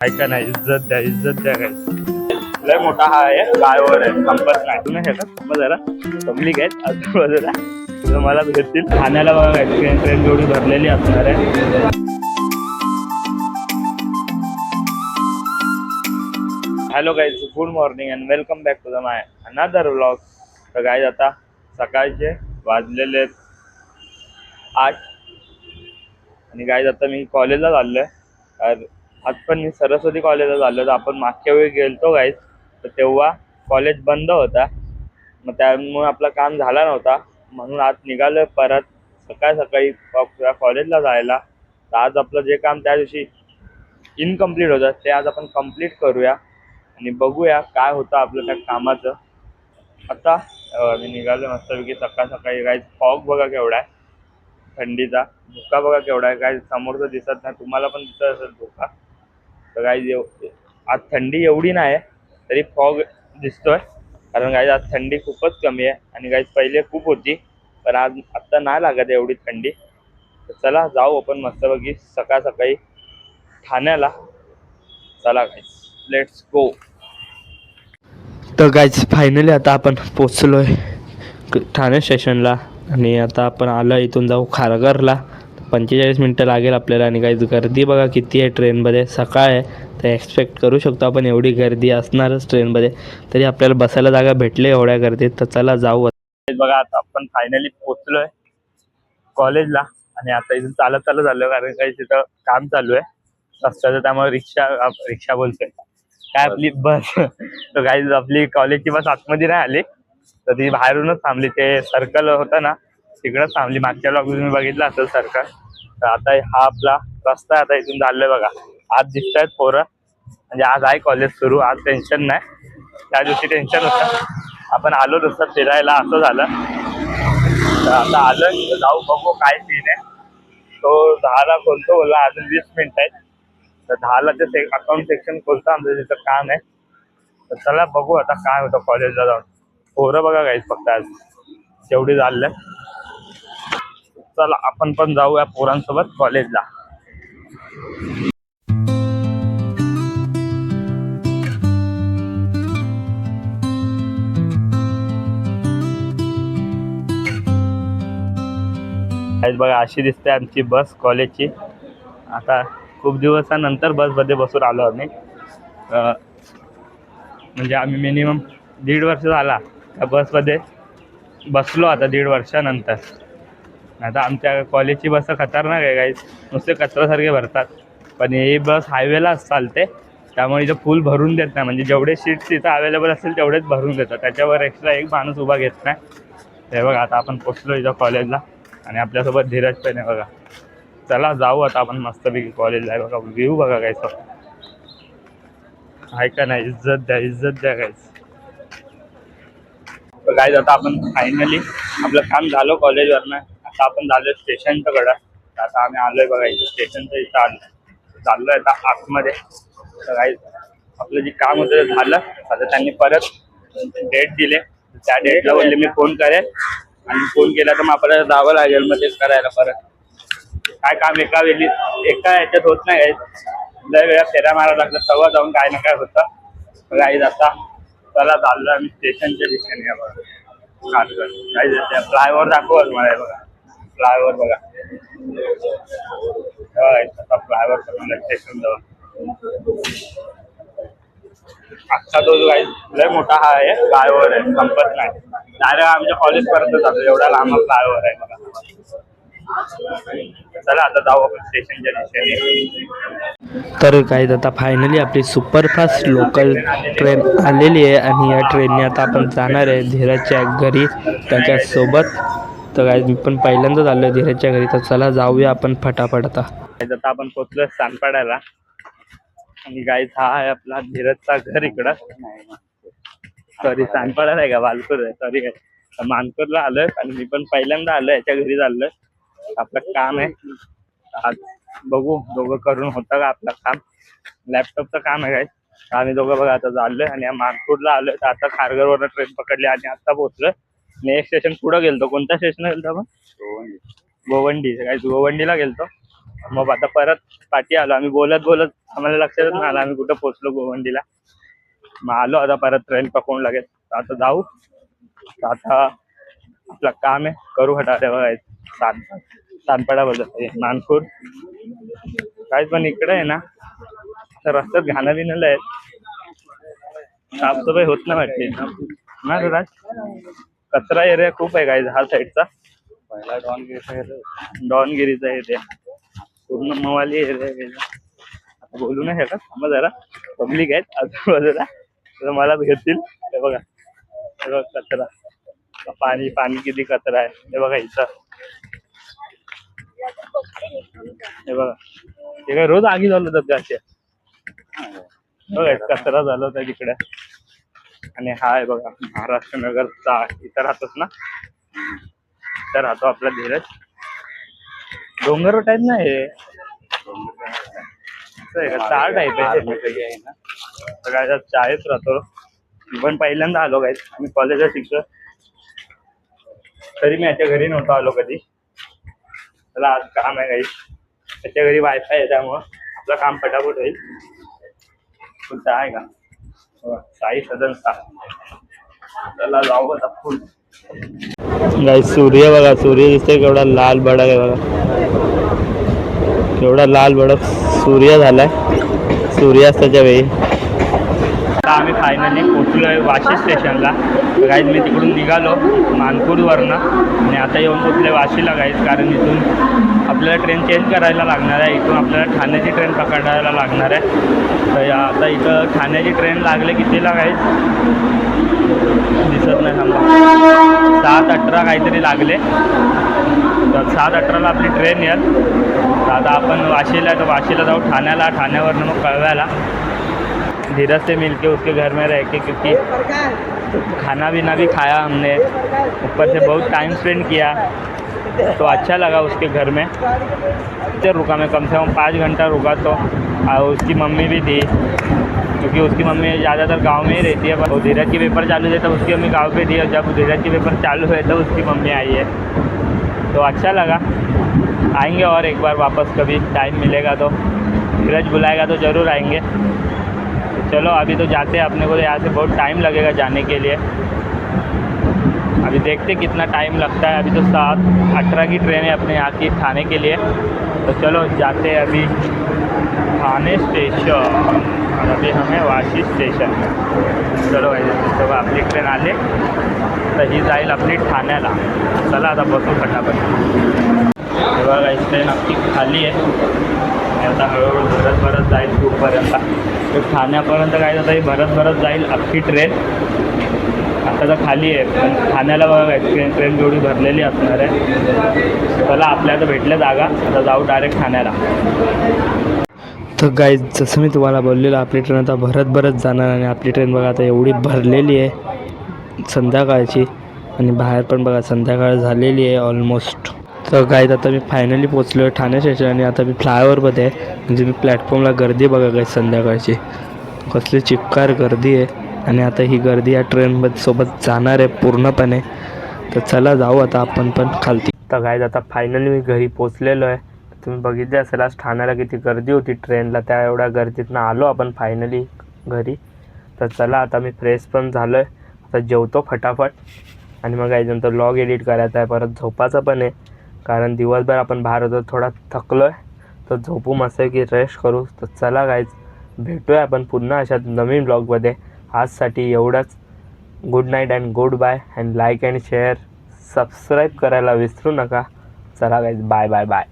ऐका नाही, इज्जत द्या, इज्जत द्या. काय लय मोठा हा आहे, गायवर आहे, संपत नाही. तुम्ही हे का जरा पब्लिक आहेत आजूबाजूला, तर मला भेटतील. ठाण्याला बघा काय ट्रेन जेवढी भरलेली असणार आहे. Hello guys, good morning and welcome back to the my another vlog. तर गाईज आता सकाळचे वाजलेले आहेत 8 आणि गाईज आता मी कॉलेजला चाललो आहे. आज पण मी सरस्वती कॉलेजला चाललो. तर आपण मागच्या वेळी गेलतो गाईज, तर तेव्हा कॉलेज बंद होता, मग त्यामुळे आपलं काम झाला नव्हता. म्हणून आज निघालो परत सकाळी कॉलेजला जायला. तर आज आपलं जे काम त्या दिवशी इनकम्प्लीट होतं ते आज आपण कंप्लीट करूया आणि बघूया काय होतं आपलं त्या कामाचं. आता मी निघालो मस्तपैकी सकाळी. गाईज फॉग बघा केवढा आहे, थंडीचा धुका बघा केवढा आहे. काय समोरचं दिसत नाही, तुम्हाला पण दिसत असेल धुका. तर गाईज आज थंडी एवढी नाही तरी फॉग दिसतोय, कारण गाईज आज थंडी खूपच कमी आहे. आणि गाईज पहिले खूप होती, पण आज आत्ता नाही लागत एवढी थंडी. तर चला जाऊ आपण मस्तपैकी सकाळी ठाण्याला. चला गाईज, लेट्स गो. तर गाईज फायनली आता आपण पोचलोय ठाणे स्टेशनला आणि आता आपण आलो इथून जाऊ खारघरला. 45 मिनटं लागेल आपल्याला. आणि गाईज गर्दी बघा किती आहे ट्रेनमध्ये. सकाळ आहे तर एक्सपेक्ट करू शकतो आपण एवढी गर्दी असणारच ट्रेनमध्ये, तरी आपल्याला बसायला जागा भेटले एवढ्या गर्दीत. तर चला जाऊ. बघा आता आपण फायनली पोचलोय कॉलेजला आणि आता इथून चालत झालो, कारण काही तिथं काम चालू आहे रस्त्याचं. त्यामुळे रिक्षा बोलतोय काय, आपली बस. तर काही आपली कॉलेजची बस आतमध्ये नाही आली, तर ती बाहेरूनच थांबली. ते सर्कल होतं ना तिकडंच थांबली. मागच्या ब्लॉग तुम्ही बघितलं असेल सर्कल. तर आता हा आपला रस्ता आता इथून चाललोय बघा. आज दिसत आहेत पोरं, म्हणजे आज आहे कॉलेज सुरू. आज टेन्शन नाही, त्या दिवशी टेन्शन होतं. आपण आलो नुसतं फिरायला, असं झालं. तर आता आलं, जाऊ बघू काय सीन आहे. तो 10ला खोलतो बोलला, अजून 20 मिनिटं आहेत. तर 10ला ते अकाउंट सेक्शन खोलतं, आमचं तिथं काम आहे. तर चला बघू आता काय होतं कॉलेजला जाऊन. पोरं बघा गाईज फक्त आज जेवढी झालं. चला आपण पण जाऊया पोरांसोबत कॉलेजला. बघा अशी दिसते आमची बस कॉलेजची. आता खूप दिवसानंतर बसमध्ये बसून आलो आम्ही. म्हणजे आम्ही मिनिमम 1.5 वर्ष झाला त्या बसमध्ये बसलो, आता 1.5 वर्षानंतर. आता आमच्या कॉलेजची बस खतरनाक आहे गाईज, नुसते कचऱ्यासारखे भरतात. पण ही बस हायवेलाच चालते, त्यामुळे इथं फुल भरून देत नाही. म्हणजे जेवढे सीट्स इथं अवेलेबल असतील तेवढेच भरून देतात, त्याच्यावर एक्स्ट्रा एक माणूस उभा घेत नाही. हे बघा आता आपण पोचलो इथं कॉलेजला आणि आपल्यासोबत धीरज पण आहे बघा. चला जाऊ आता आपण मस्तपैकी कॉलेजला. आहे बघा व्ह्यू बघा गाईज, ऐका नाही, इज्जत द्या, इज्जत द्या गाईज. गाईज आता आपण फायनली आपलं काम झालं कॉलेजवरनं. आता आपण झालो स्टेशनच्या कडं. आता आम्ही आलोय बघा इथं स्टेशनचं इथं आलो, चाललोय आता आतमध्ये. तर गाईज आपलं जे काम होतं ते झालं. आता त्यांनी परत डेट दिले, त्या डेटला बोलले मी फोन करेल, आणि फोन केला तर मग आपल्याला जावं लागेल मग तेच करायला परत. काय काम एका ह्याच्यात होत नाही गाईज, लय वेळा फेऱ्या मारायला लागलं तेव्हा जाऊन काय ना काय होतं. गाईज आता चला चाललो आम्ही स्टेशनच्या दिशेने. बघा गाईज फ्लायओव्हर दाखवा तुम्हाला. बघा फ्लायओव्हर बघा, आता फ्लायओव्हर करून स्टेशन जवळ. अख्खा तो गाईज लय मोठा हा आहे, फ्लायओव्हर आहे, संपत नाही. डायरेक्ट आमच्या कॉलेजपर्यंत जातो, एवढा लांब फ्लायओव्हर आहे बघा. चला आता जाऊ आपण स्टेशनच्या दिशेने. तर काही आता फायनली आपली सुपरफास्ट लोकल ट्रेन आलेली आहे आणि या ट्रेनने आता आपण जाणार आहे धीरजच्या घरी त्याच्यासोबत. तर काही मी पण पहिल्यांदाच आलो आहे धीरजच्या घरी, तर चला जाऊया आपण फटाफट. आता आपण पोचलोय सानपाड्याला आणि गाईज हा आहे आपला धीरजचा घर इकडं. सॉरी सानपाड्याला आहे का, वालपूर आहे, सॉरी. मानपूरला आलोय आणि मी पण पहिल्यांदा आलोय याच्या घरी चाललोय. आपलं काम आहे आज, बघू दोघं करून होतं का आपलं काम. लॅपटॉपचं काम आहे काय. आम्ही दोघं बघा आता चाललोय आणि मानपूरला आलोय. तर आता खारघरवरनं ट्रेन पकडली आणि आता पोहोचलोय. नेक्स्ट स्टेशन पुढं गेलतो. कोणत्या स्टेशनला गेलतो आपण? गोवंडी. काय गोवंडीला गेलतो. मग आता परत पाठी आलो आम्ही बोलत बोलत, आम्हाला लक्षातच नाही आलं आम्ही कुठं पोहोचलो गोवंडीला. मग आलो आता परत ट्रेन पकडून लगेच. आता जाऊ. आता आपलं काम आहे करू हटारे बघायचं. सानपाडा बोलत नानपूर काय, पण इकडे आहे ना तर रस्त्यात घाणं बिणलं आहेत, साफसफाई होत नाही वाटते ना राज. कचरा एरिया खूप आहे काय हा साईडचा. पहिला डॉनगिरीचा एरिया पूर्ण मवाली एरिया. आता बोलू नाही शकत, थांबा जरा पब्लिक आहेत आजूबाजूला तर मला भेटतील. हे बघा कचरा, पाणी पाणी किती कचरा आहे हे बघा इथं. हे बघा हे काय रोज आगी झालं होतं असे बघा, कचरा झाला होता तिकडे. आणि हा आहे बघा महाराष्ट्र नगरचा, इथं राहतोच ना, इथं राहतो आपला धीरज. डोंगर टाईप नाही हे, चार टाईप आहे ना. चाळीत राहतो पण पहिल्यांदा आलो काय, आम्ही कॉलेजला शिकतो तरी मी याच्या घरी नव्हतो आलो कधी. त्याला आज काम आहे काही, त्याच्या घरी वायफाय आहे त्यामुळं आपलं काम पटापट होईल. तुमचं आहे का साई सदन सा, त्याला जाऊ आता फुल. गाई सूर्य बघा, सूर्य दिसतोय केवढा लाल भडक आहे बघा, केवढा लाल भडक सूर्य झालाय सूर्यास्ताच्या वेळी. आता आम्ही फायनली पोचलोय वाशी स्टेशनला. गाईज मी तिकडून निघालो मानपूरवरनं आणि आता येऊन पोचले वाशीला गाईज, कारण इथून आपल्याला ट्रेन चेंज करायला लागणार आहे. इथून आपल्याला ठाण्याची ट्रेन पकडायला लागणार आहे. तर आता इथं ठाण्याची ट्रेन लागले कितीला गाईज दिसत नाही, थांबा 7:18 काहीतरी लागले. तर 7:18ला आपली ट्रेन येईल. तर आता आपण वाशीला, तर वाशीला जाऊ ठाण्याला, ठाण्यावरनं मग कळव्याला. धीरज से मिलके उसके घर में रह के, क्योंकि खाना पीना भी खाया हमने, ऊपर से बहुत टाइम स्पेंड किया तो अच्छा लगा उसके घर में. तो रुका मैं कम से कम 5 घंटा रुका. तो और उसकी मम्मी भी थी, क्योंकि उसकी मम्मी ज़्यादातर गांव में ही रहती है. और धीरज के पेपर चालू थे तब उसकी मम्मी गांव पे थी, और जब धीरज के पेपर चालू हुए तो उसकी मम्मी आई है. तो अच्छा लगा. आएंगे और एक बार वापस कभी टाइम मिलेगा तो, धीरज बुलाएगा तो ज़रूर आएंगे. चलो अभी तो जाते हैं, अपने को तो यहाँ से बहुत टाइम लगेगा जाने के लिए. अभी देखते कितना टाइम लगता है. अभी तो 7:18 की ट्रेन है अपने यहाँ की ठाणे के लिए. तो चलो जाते हैं अभी ठाणे स्टेशन, और अभी हमें वाशी स्टेशन में. चलो तो आपली ट्रेन आले तर ही जाईल आपली ठाण्याला. चला आता बसू फटाफट. बघा ट्रेन आपली खाली आहे. आता हळूहळू भरत जाईल खूपपर्यंत, तर ठाण्यापर्यंत काय जातं ही भरत जाईल अख्खी ट्रेन. आता तर खाली आहे पण ठाण्याला बघा ट्रेन जेवढी भरलेली असणार आहे. चला आपल्याला भेटल्या जागा, आता जाऊ डायरेक्ट ठाण्याला. तर गाईज जसं मी तुम्हाला बोललेलं आपली ट्रेन आता भरत जाणार, आणि आपली ट्रेन बघा आता एवढी भरलेली आहे संध्याकाळची, आणि बाहेर पण बघा संध्याकाळ झालेली आहे ऑलमोस्ट. तर गाईज आता मी फायनली पोचलो आहे ठाणे स्टेशन, आणि आता मी फ्लायओव्हरमध्ये आहे. म्हणजे मी प्लॅटफॉर्मला गर्दी बघा गाईज संध्याकाळची कसली चिक्कार गर्दी आहे. आणि आता ही गर्दी या ट्रेनमध्ये सोबत जाणार आहे पूर्णपणे. तर चला जाऊ आता आपण पण खालती. तर गाईज आता फायनली मी घरी पोचलेलो आहे. तुम्ही बघितले असेल आज ठाण्याला किती गर्दी होती ट्रेनला, त्या एवढ्या गर्दीतनं आलो आपण फायनली घरी. तर चला आता मी फ्रेश पण झालो आहे, आता जेवतो फटाफट, आणि मग याच्यानंतर व्लॉग एडिट करायचा आहे. परत झोपाचं पण आहे, कारण दिवसभर आपण बाहेर होतो, थोडा थकलो आहे. तर झोपू मस्त की रेस्ट करू. तर चला गाईज भेटूया आपण पुन्हा अशा नवीन ब्लॉगमध्ये. आजसाठी एवढंच. Good night and good bye, and like and share subscribe करायला विसरू नका. चला गाईज बाय बाय बाय.